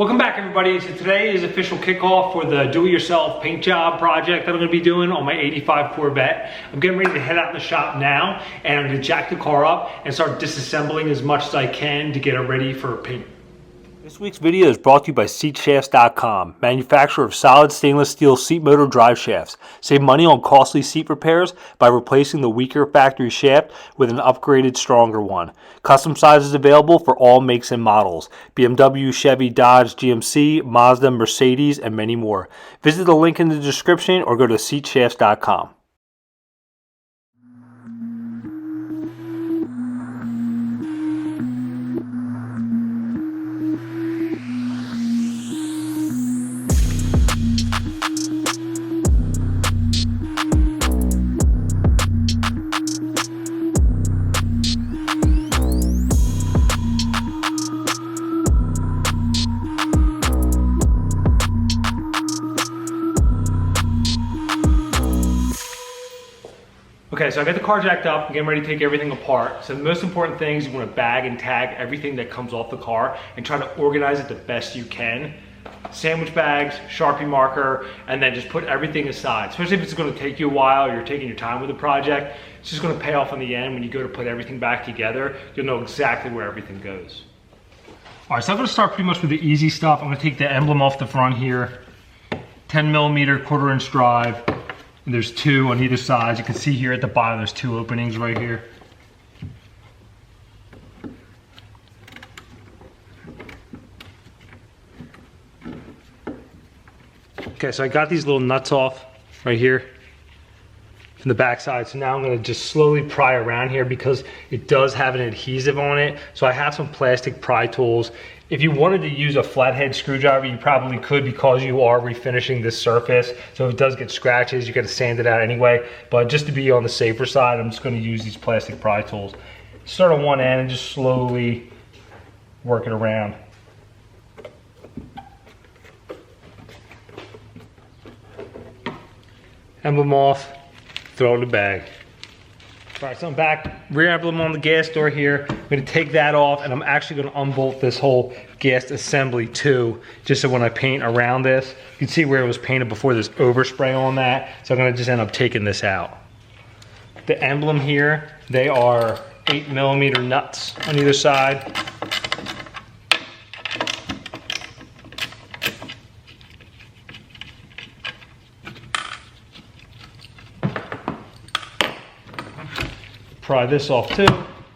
Welcome back, everybody. So today is official kickoff for the do-it-yourself paint job project that I'm gonna be doing on my 85 Corvette. I'm getting ready to head out in the shop now, and I'm gonna jack the car up and start disassembling as much as I can to get it ready for paint. This week's video is brought to you by SeatShafts.com, manufacturer of solid stainless steel seat motor drive shafts. Save money on costly seat repairs by replacing the weaker factory shaft with an upgraded, stronger one. Custom sizes available for all makes and models: BMW, Chevy, Dodge, GMC, Mazda, Mercedes, and many more. Visit the link in the description or go to SeatShafts.com. Okay, so I got the car jacked up, I'm getting ready to take everything apart. So the most important thing is you want to bag and tag everything that comes off the car and try to organize it the best you can. Sandwich bags, Sharpie marker, and then just put everything aside. Especially if it's going to take you a while or you're taking your time with the project, it's just going to pay off in the end. When you go to put everything back together, you'll know exactly where everything goes. All right, so I'm going to start pretty much with the easy stuff. I'm going to take the emblem off the front here, 10mm 1/4" drive. And there's two on either side. You can see here at the bottom there's two openings right here. Okay, so I got these little nuts off right here from the back side. So now I'm going to just slowly pry around here because it does have an adhesive on it. So I have some plastic pry tools. If you wanted to use a flathead screwdriver, you probably could because you are refinishing this surface. So if it does get scratches, you got to sand it out anyway. But just to be on the safer side, I'm just going to use these plastic pry tools. Start on one end and just slowly work it around. Emblem off, throw in the bag. All right, so I'm back, rear emblem on the gas door here. I'm gonna take that off and I'm actually gonna unbolt this whole gas assembly too, just so when I paint around this, you can see where it was painted before there's overspray on that. So I'm gonna just end up taking this out. The emblem here, they are 8mm nuts on either side. Pry this off too.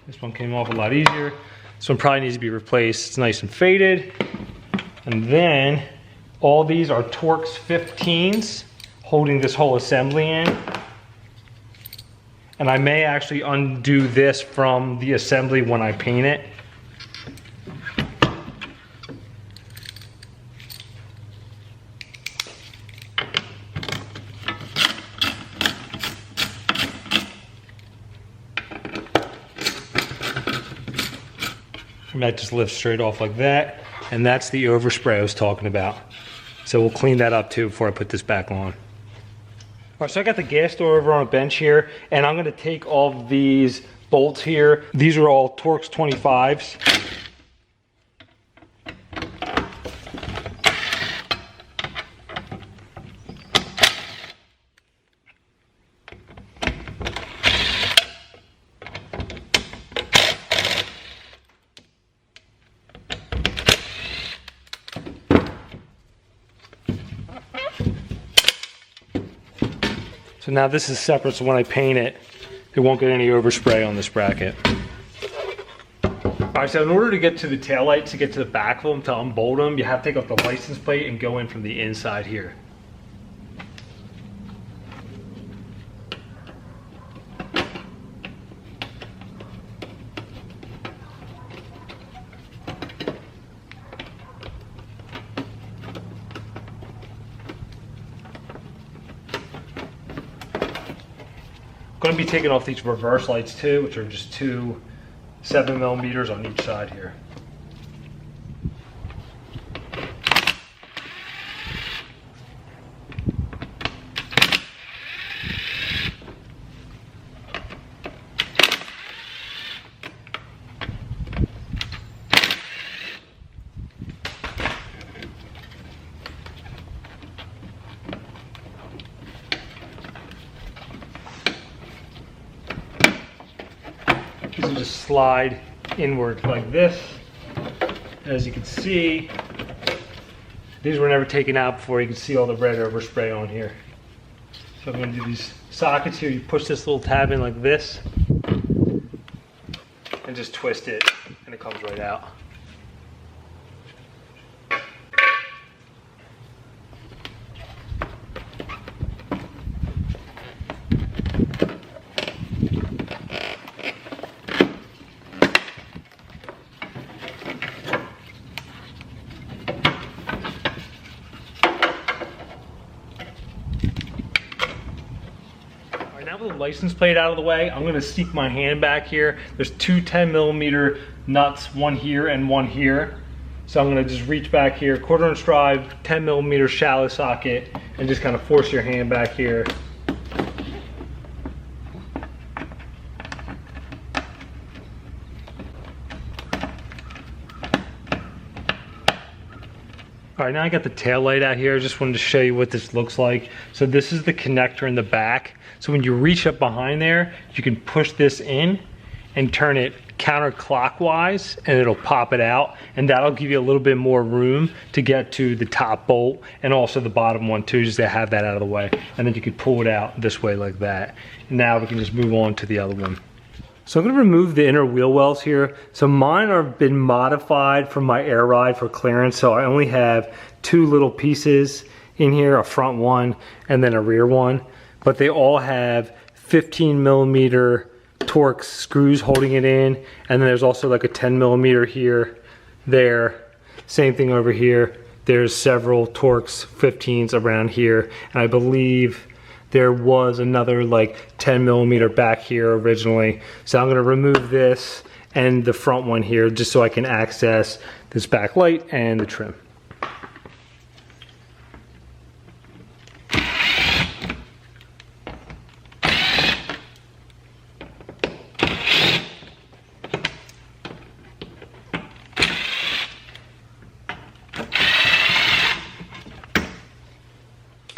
This one came off a lot easier. This one probably needs to be replaced. It's nice and faded. And then all these are Torx 15s holding this whole assembly in. And I may actually undo this from the assembly when I paint it. And that just lifts straight off like that. And that's the overspray I was talking about. So we'll clean that up too before I put this back on. All right, so I got the gas door over on a bench here, and I'm gonna take all of these bolts here. These are all Torx 25s. So now this is separate, so when I paint it, it won't get any overspray on this bracket. All right, so in order to get to the taillights, to get to the back of them, to unbolt them, you have to take off the license plate and go in from the inside here. Going to be taking off these reverse lights too, which are just two 7mm on each side here. These will just slide inward like this. As you can see, these were never taken out before. You can see all the red overspray on here. So I'm going to do these sockets here. You push this little tab in like this and just twist it, and it comes right out. Now with the license plate out of the way, I'm going to sneak my hand back here. There's two 10mm nuts, one here and one here. So I'm going to just reach back here, 1/4 inch drive, 10mm shallow socket, and just kind of force your hand back here. All right, now I got the tail light out here. I just wanted to show you what this looks like. So this is the connector in the back. So when you reach up behind there, you can push this in and turn it counterclockwise, and it'll pop it out, and that'll give you a little bit more room to get to the top bolt and also the bottom one too, just to have that out of the way. And then you could pull it out this way like that. And now we can just move on to the other one. So I'm going to remove the inner wheel wells here. So mine have been modified from my air ride for clearance, so I only have two little pieces in here, a front one and then a rear one. But they all have 15mm Torx screws holding it in, and then there's also like a 10mm here, there. Same thing over here. There's several Torx 15s around here, and I believe there was another like 10mm back here originally. So I'm going to remove this and the front one here just so I can access this back light and the trim.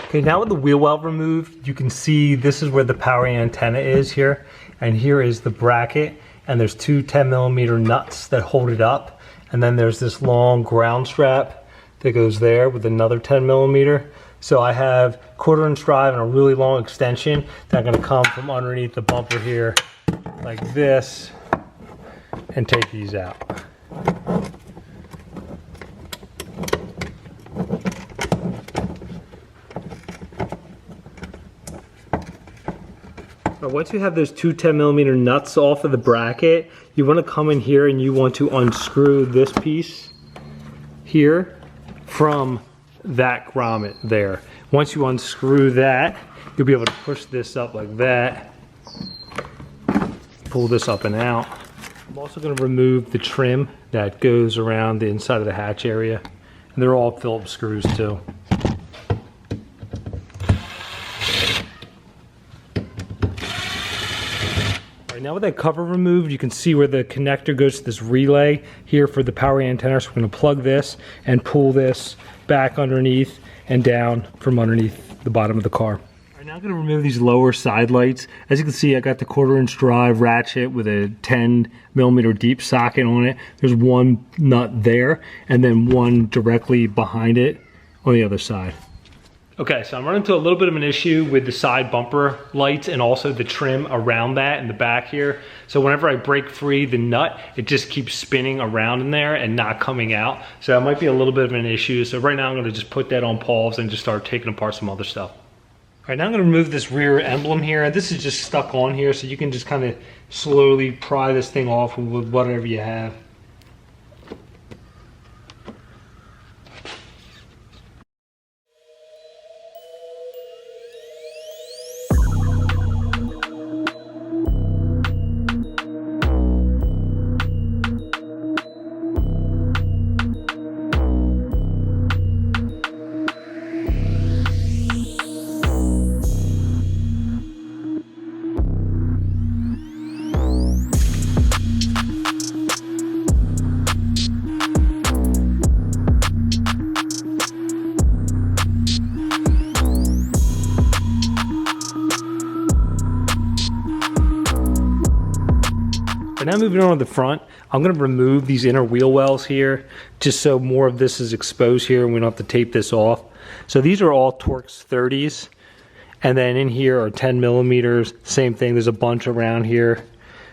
Okay, now with the wheel well removed, you can see this is where the power antenna is here, and here is the bracket, and there's two 10mm nuts that hold it up, and then there's this long ground strap that goes there with another 10mm. So I have 1/4 inch drive and a really long extension that I'm going to come from underneath the bumper here like this and take these out. Once you have those two 10mm nuts off of the bracket, you want to come in here and you want to unscrew this piece here from that grommet there. Once you unscrew that, you'll be able to push this up like that, pull this up and out. I'm also going to remove the trim that goes around the inside of the hatch area, and they're all Phillips screws too. Now with that cover removed, you can see where the connector goes to this relay here for the power antenna. So we're going to plug this and pull this back underneath and down from underneath the bottom of the car. All right, now I'm going to remove these lower side lights. As you can see, I got the 1/4 inch drive ratchet with a 10mm deep socket on it. There's one nut there and then one directly behind it on the other side. Okay, so I'm running into a little bit of an issue with the side bumper lights and also the trim around that in the back here. So whenever I break free the nut, it just keeps spinning around in there and not coming out. So that might be a little bit of an issue. So right now I'm gonna just put that on pause and just start taking apart some other stuff. All right, now I'm gonna remove this rear emblem here. This is just stuck on here, so you can just kind of slowly pry this thing off with whatever you have. Now moving on to the front, I'm going to remove these inner wheel wells here just so more of this is exposed here and we don't have to tape this off. So these are all Torx 30s, and then in here are 10 millimeters. Same thing, there's a bunch around here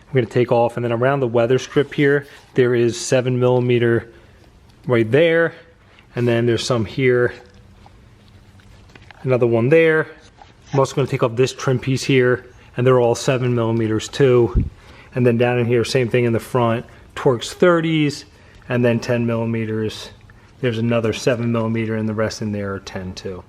I'm going to take off, and then around the weather strip here there is 7 millimeter right there, and then there's some here, another one there. I'm also going to take off this trim piece here, and they're all 7 millimeters too. And then down in here, same thing in the front, Torx 30s, and then 10 millimeters. There's another 7 millimeter, and the rest in there are 10 too.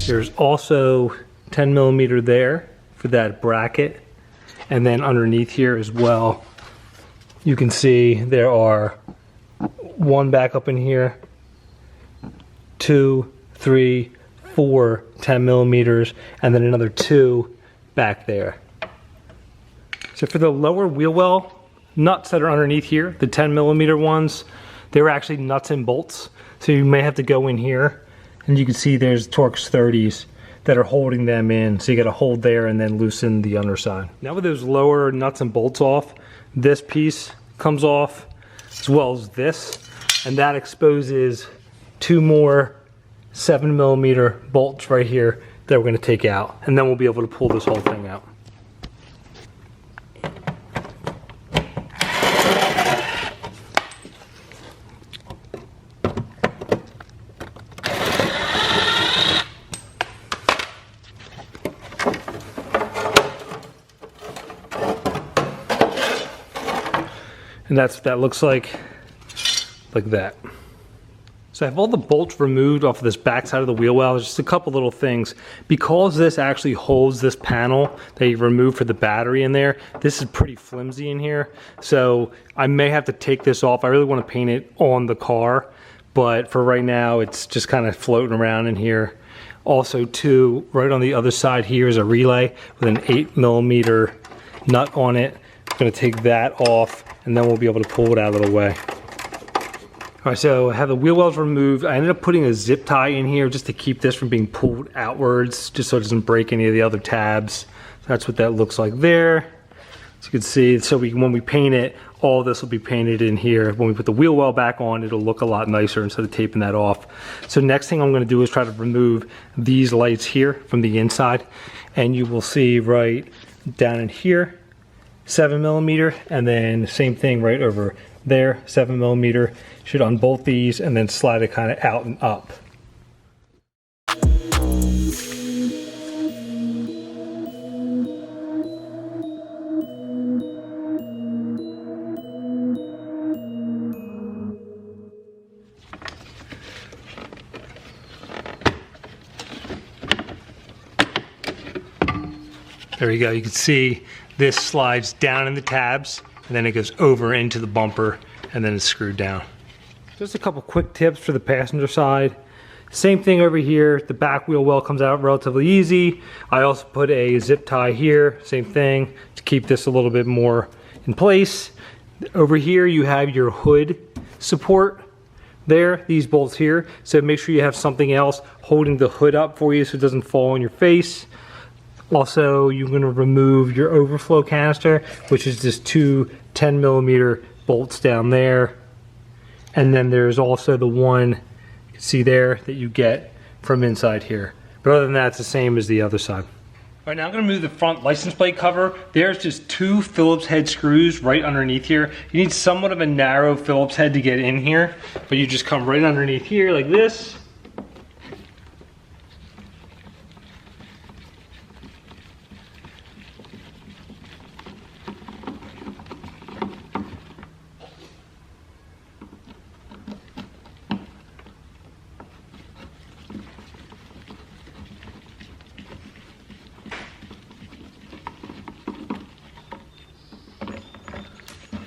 There's also 10 millimeter there for that bracket, and then underneath here as well you can see there are one back up in here, 2, 3, 4 10 millimeters, and then another 2 back there. So for the lower wheel well nuts that are underneath here, the 10 millimeter ones, they're actually nuts and bolts, so you may have to go in here. And you can see there's Torx 30s that are holding them in. So you got to hold there and then loosen the underside. Now with those lower nuts and bolts off, this piece comes off as well as this. And that exposes 2 more 7 millimeter bolts right here that we're going to take out. And then we'll be able to pull this whole thing out. And that's what that looks like that. So I have all the bolts removed off of this back side of the wheel well. There's just a couple little things. Because this actually holds this panel that you removed for the battery in there, this is pretty flimsy in here. So I may have to take this off. I really want to paint it on the car, but for right now it's just kind of floating around in here. Also too, right on the other side here is a relay with an 8 millimeter nut on it. I'm going to take that off, and then we'll be able to pull it out of the way. All right, so I have the wheel wells removed. I ended up putting a zip tie in here just to keep this from being pulled outwards, just so it doesn't break any of the other tabs. So that's what that looks like there. As you can see, so when we paint it, all this will be painted in here. When we put the wheel well back on, it'll look a lot nicer instead of taping that off. So next thing I'm going to do is try to remove these lights here from the inside, and you will see right down in here, 7 millimeter, and then same thing right over there, 7 millimeter. Should unbolt these and then slide it kind of out and up. There you go, you can see this slides down in the tabs and then it goes over into the bumper and then it's screwed down. Just a couple quick tips for the passenger side. Same thing over here, the back wheel well comes out relatively easy. I also put a zip tie here, same thing, to keep this a little bit more in place. Over here you have your hood support there, these bolts here, so make sure you have something else holding the hood up for you so it doesn't fall on your face. Also, you're going to remove your overflow canister, which is just 2 10 millimeter bolts down there. And then there's also the one you can see there that you get from inside here. But other than that, it's the same as the other side. All right, now I'm going to move the front license plate cover. There's just 2 Phillips head screws right underneath here. You need somewhat of a narrow Phillips head to get in here, but you just come right underneath here like this.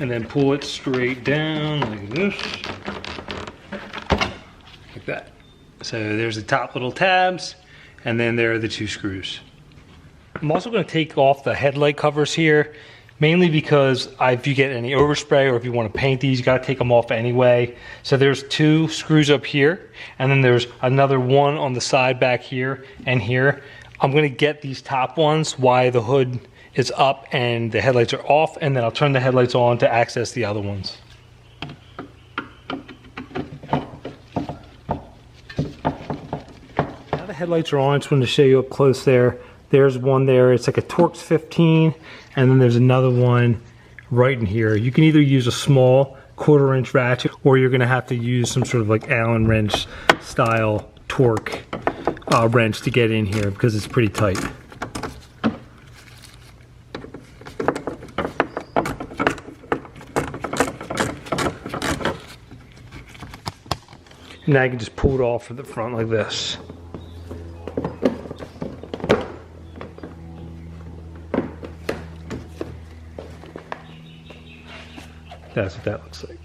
and then pull it straight down like this. Like that. So there's the top little tabs, and then there are the 2 screws. I'm also going to take off the headlight covers here, mainly because if you get any overspray or if you want to paint these, you got to take them off anyway. So there's 2 screws up here, and then there's another one on the side back here and here. I'm going to get these top ones while the hood is up and the headlights are off, and then I'll turn the headlights on to access the other ones. Now the headlights are on. I just wanted to show you up close there. There's one there, it's like a Torx 15, and then there's another one right in here. You can either use a small 1/4-inch ratchet, or you're gonna have to use some sort of like Allen wrench style torque wrench to get in here because it's pretty tight. Now I can just pull it off from the front like this. That's what that looks like.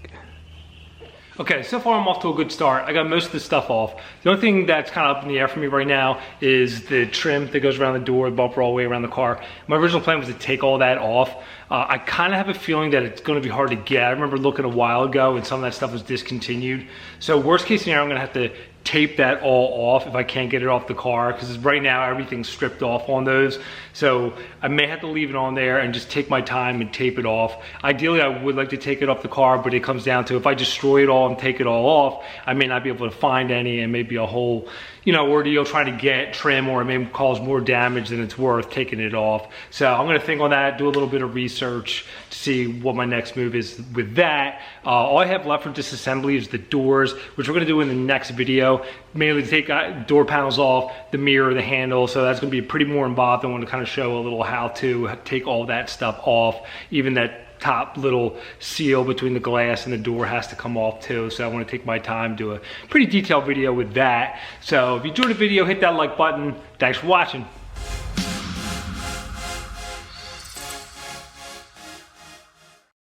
Okay, so far I'm off to a good start. I got most of the stuff off. The only thing that's kind of up in the air for me right now is the trim that goes around the door, the bumper all the way around the car. My original plan was to take all that off. I kind of have a feeling that it's going to be hard to get. I remember looking a while ago and some of that stuff was discontinued. So worst case scenario, I'm going to have to tape that all off if I can't get it off the car, because right now everything's stripped off on those. So I may have to leave it on there and just take my time and tape it off. Ideally, I would like to take it off the car, but it comes down to if I destroy it all and take it all off, I may not be able to find any, and maybe a whole, you know, ordeal trying to get trim, or it may cause more damage than it's worth taking it off. So I'm gonna think on that, do a little bit of research to see what my next move is with that. All I have left for disassembly is the doors, which we're gonna do in the next video. Mainly to take door panels off, the mirror, the handle. So that's gonna be pretty more involved. I want to kind of show a little how to take all that stuff off. Even that top little seal between the glass and the door has to come off too. So I want to take my time, do a pretty detailed video with that. So if you enjoyed the video, hit that like button. Thanks for watching.